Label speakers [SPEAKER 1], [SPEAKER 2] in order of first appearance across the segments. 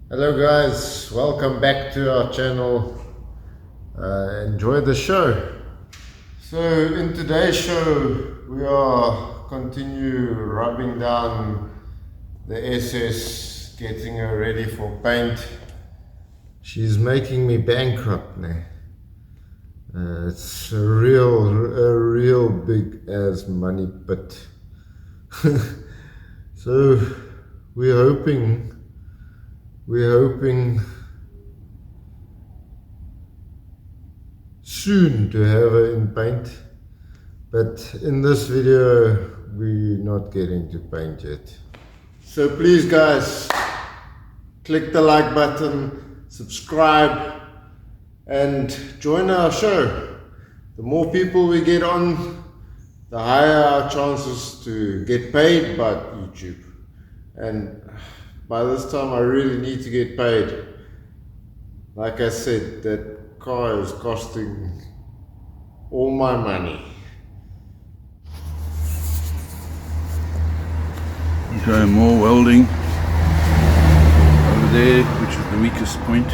[SPEAKER 1] Hello guys, welcome back to our channel. Enjoy the show. So in today's show we are continue rubbing down the SS, getting her ready for paint. She's making me bankrupt now. It's a real big ass money pit. So we're hoping soon to have her in paint, but in this video we're not getting to paint yet. So please guys, click the like button, subscribe and join our show. The more people we get on, the higher our chances to get paid by YouTube. And by this time I really need to get paid. Like I said, that car is costing all my money.
[SPEAKER 2] Okay, more welding over there, which is the weakest point.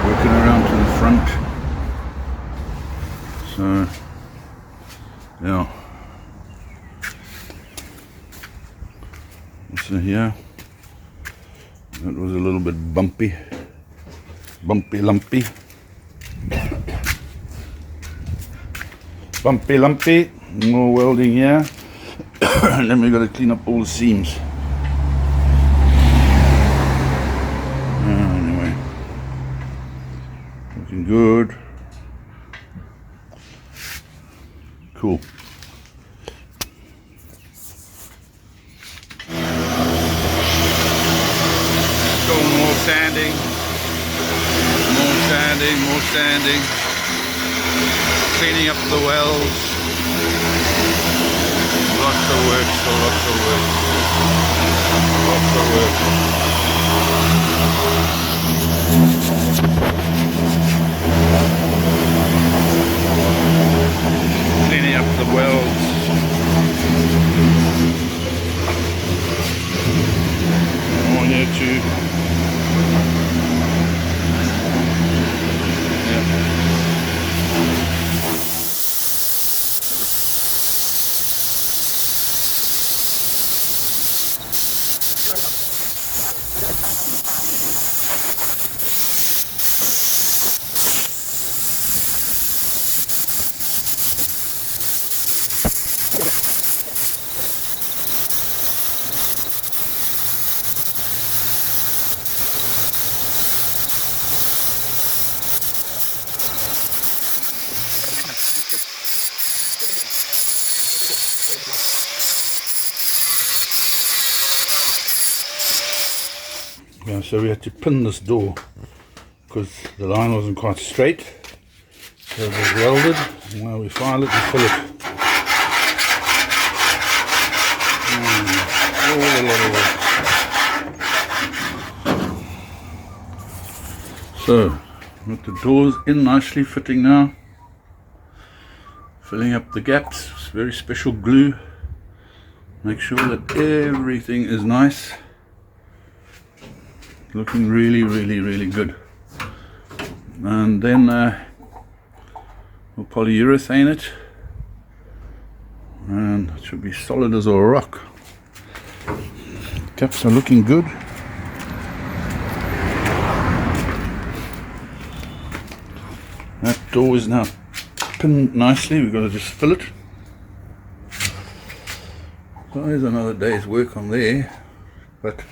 [SPEAKER 2] Working around to the front. So, yeah. So here, that was a little bit bumpy, lumpy, more welding here, and then we got to clean up all the seams. Anyway, looking good, cool. More sanding, cleaning up the wells, lots of work. Cleaning up the wells. More here too. Yeah, so we had to pin this door because the line wasn't quite straight, so it was welded, and now we file it and fill it. All a lot of work. So, got the doors in nicely fitting now, filling up the gaps, very special glue, make sure that everything is nice. Looking really good. And then we'll polyurethane it, and it should be solid as a rock. Caps are looking good. That door is now pinned nicely. We've got to just fill it. So there's another day's work on there, but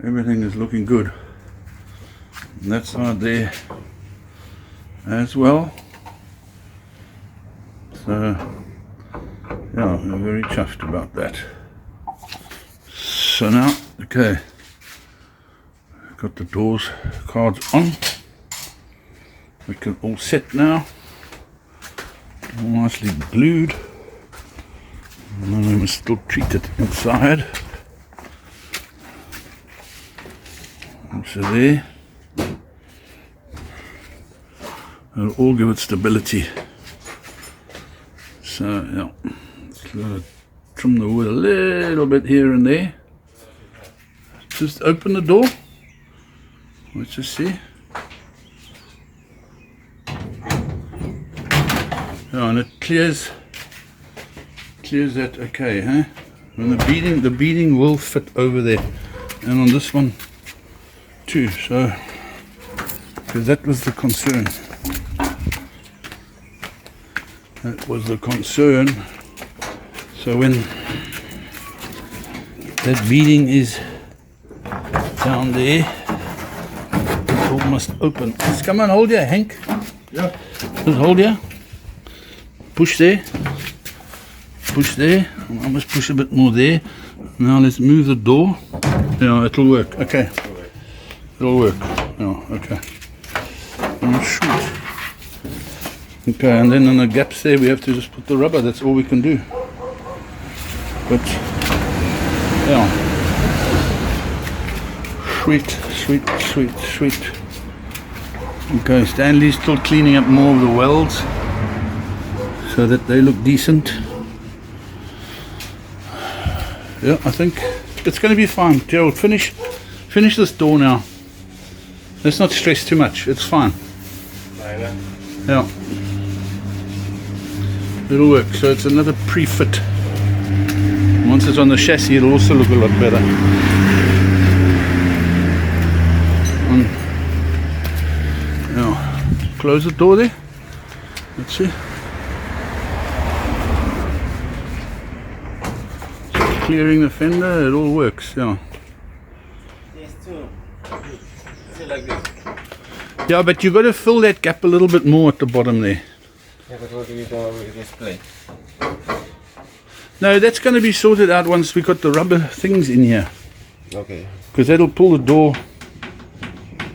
[SPEAKER 2] everything is looking good. And that side there as well. So yeah, we're very chuffed about that. So now, okay, got the doors cards on. We can all set now. All nicely glued. And then we must still treat it inside. So there, it'll all give it stability. So yeah, just gotta trim the wood a little bit here and there. just open the door. Let's just see. Yeah, and it clears that okay, huh? And the beading will fit over there, and on this one too. So, because that was the concern. That was the concern. So when that beading is down there, it all must open. Just come on, hold here, Hank.
[SPEAKER 1] Yeah.
[SPEAKER 2] Just hold here. Push there. Push there. I must push a bit more there. Now let's move the door. Yeah, it'll work. Okay. It'll work. Yeah, okay. Oh, shoot. Okay, and then in the gaps there we have to just put the rubber. That's all we can do. But yeah. Sweet. Okay, Stanley's still cleaning up more of the welds so that they look decent. Yeah, I think it's going to be fine. Gerald, finish this door now. Let's not stress too much. It's fine. Yeah. It'll work. So it's another pre-fit. Once it's on the chassis, it'll also look a lot better. Now, close the door there. Let's see. Clearing the fender, it all works. Yeah.
[SPEAKER 3] Yes, too. See like this.
[SPEAKER 2] Yeah, but you got to fill that gap a little bit more at the bottom there.
[SPEAKER 3] Yeah, but what do we do with this plate?
[SPEAKER 2] No, that's going to be sorted out once we got the rubber things in here.
[SPEAKER 3] Okay.
[SPEAKER 2] Because that'll pull the door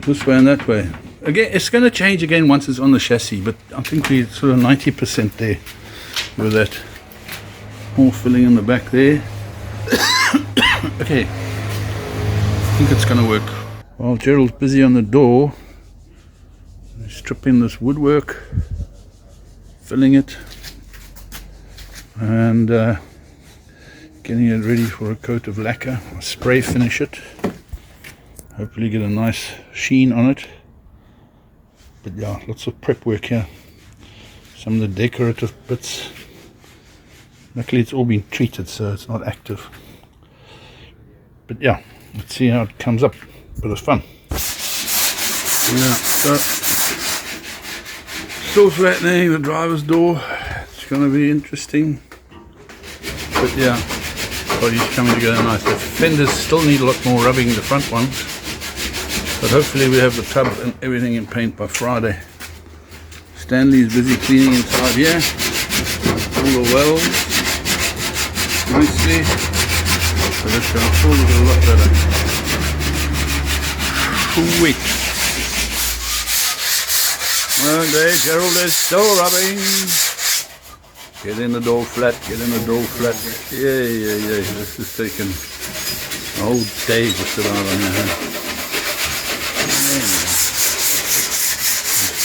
[SPEAKER 2] this way and that way. Again, it's going to change again once it's on the chassis, but I think we're sort of 90% there with that. All filling in the back there. Okay. I think it's going to work. While Gerald's busy on the door, stripping this woodwork, filling it, and getting it ready for a coat of lacquer. I'll spray finish it. Hopefully get a nice sheen on it. But yeah, lots of prep work here. Some of the decorative bits. Luckily it's all been treated, so it's not active. But yeah, let's see how it comes up. Bit of fun. Yeah, so still flattening the driver's door. It's going to be interesting. But yeah, body's coming together nice. The fenders still need a lot more rubbing, the front ones. But hopefully we have the tub and everything in paint by Friday. Stanley's busy cleaning inside here. All the welds. Nicely. So this going to all look a lot better. Sweet. Okay, Gerald is still rubbing. Get in the door flat, get in the door flat. Yeah. This is taking a whole day to sit out on here.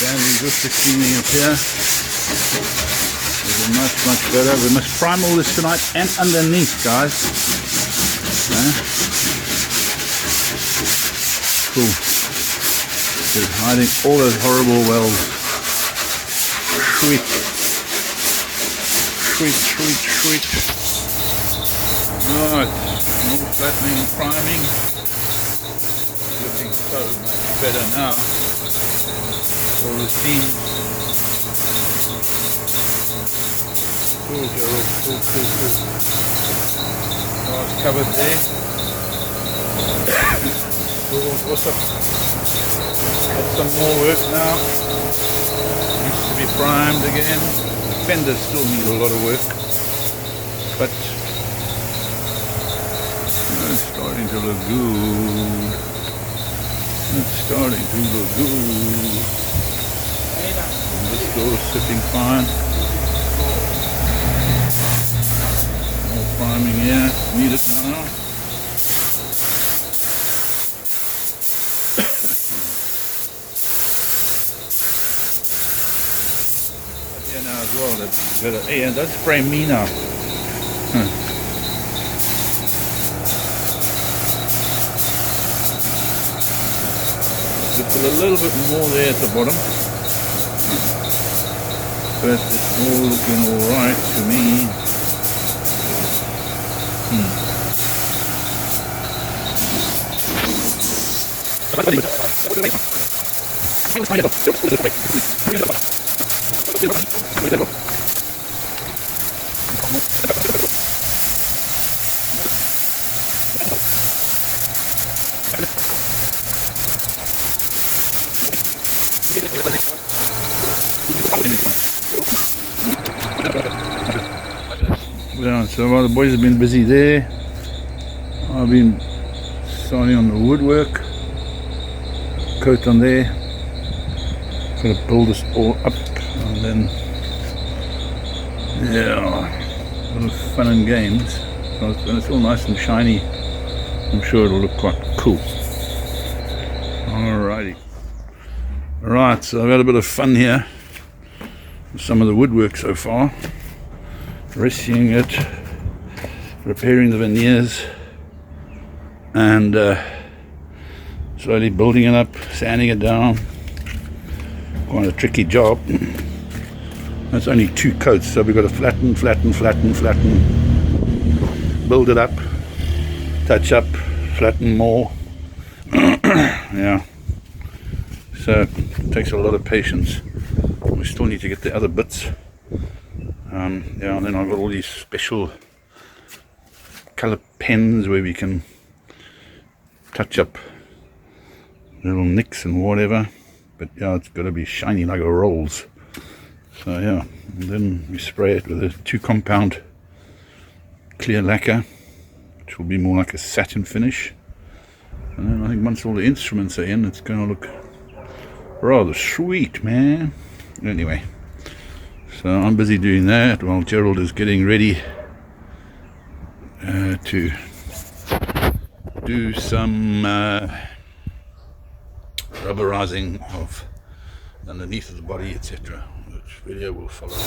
[SPEAKER 2] Stanley just cleaning up here. It'll be much better. We must prime all this tonight and underneath, guys. Cool. Just hiding all those horrible wells. Sweet. Right, more flattening and priming. Looking so much better now. All the seams. Cool, Gerald. Cool. Oh, it's covered there. Cool, awesome. Got some more work now. Needs to be primed again. The fenders still need a lot of work, but it's starting to look good. It's starting to look good. And this door is sitting fine. More priming here. Need it now. Here now as well. That's better. Hey, and don't spray me now. Just put a little bit more there at the bottom. But it's all looking alright to me. Yeah, so while the boys have been busy there, I've been starting on the woodwork, coat on there, gonna build this all up, and then yeah, a lot of fun and games. So when it's all nice and shiny, I'm sure it'll look quite cool. Alrighty. Right, so I've had a bit of fun here with some of the woodwork so far. Rescuing it, repairing the veneers, and slowly building it up, sanding it down. Quite a tricky job. That's only 2 coats, so we've got to flatten, build it up, touch up, flatten more. Yeah, so it takes a lot of patience. We still need to get the other bits. Yeah, and then I've got all these special colour pens where we can touch up little nicks and whatever, but yeah, it's got to be shiny like a rolls. So yeah, and then we spray it with a 2 compound clear lacquer, which will be more like a satin finish, and then I think once all the instruments are in, it's going to look rather sweet, man. Anyway, so I'm busy doing that while Gerald is getting ready to do some rubberizing of underneath of the body, etc. Which video will follow.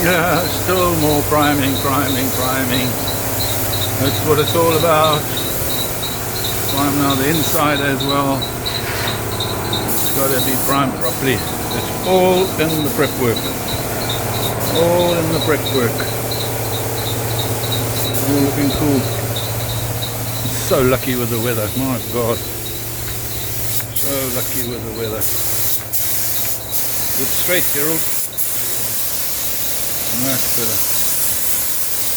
[SPEAKER 2] Yeah, still more priming. That's what it's all about. Prime now the inside as well. It's got to be primed properly. It's all in the prep work. All in the prep work. All looking cool. So lucky with the weather, my God. So lucky with the weather. Good straight, Gerald. Much better.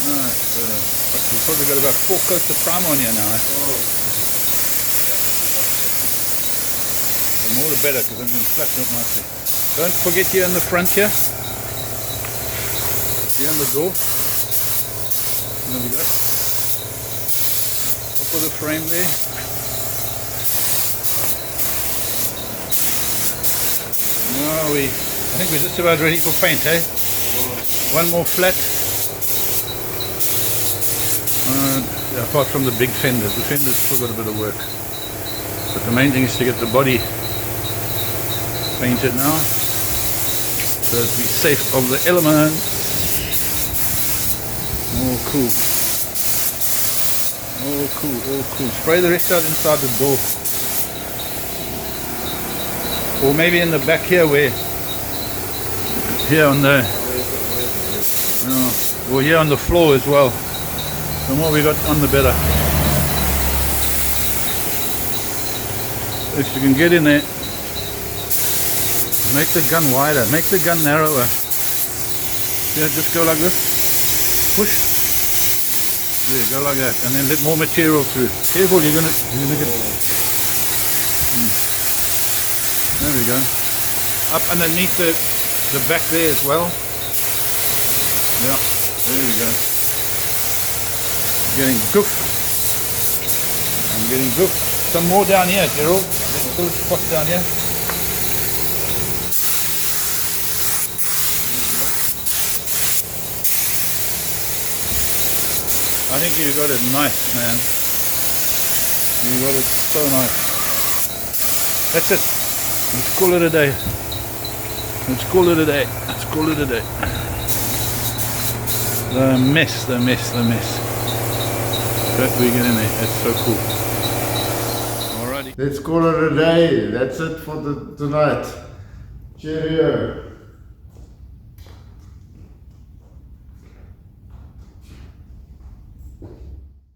[SPEAKER 2] Much better. We've probably got about 4 coats of primer on here now. The more the better, because I'm going to flatten it nicely. Don't forget here in the front here. Here on the door. There we go. Top of the frame there. Now I think we're just about ready for paint, eh? One more flat. Apart from the big fenders. The fenders still got a bit of work. But the main thing is to get the body painted now. So to be safe of the elements. All cool. All cool, all cool. Spray the rest out inside the door. Or maybe in the back here where, here on the, or here on the floor as well. The more we got on the better. If you can get in there, make the gun wider, make the gun narrower. Yeah, just go like this. Push. There, go like that, and then let more material through. Careful, you're gonna get. There we go. Up underneath the back there as well. Yeah, there we go. Getting goofed. I'm getting goofed. Some more down here, Gerald. There's still a spot down here. I think you got it nice, man. You got it so nice. That's it. Let's call it a day. Let's call it a day. Let's call it a day. The mess. But we get in there. It's so cool. Alrighty.
[SPEAKER 1] Let's call it a day. That's it for tonight. Cheerio.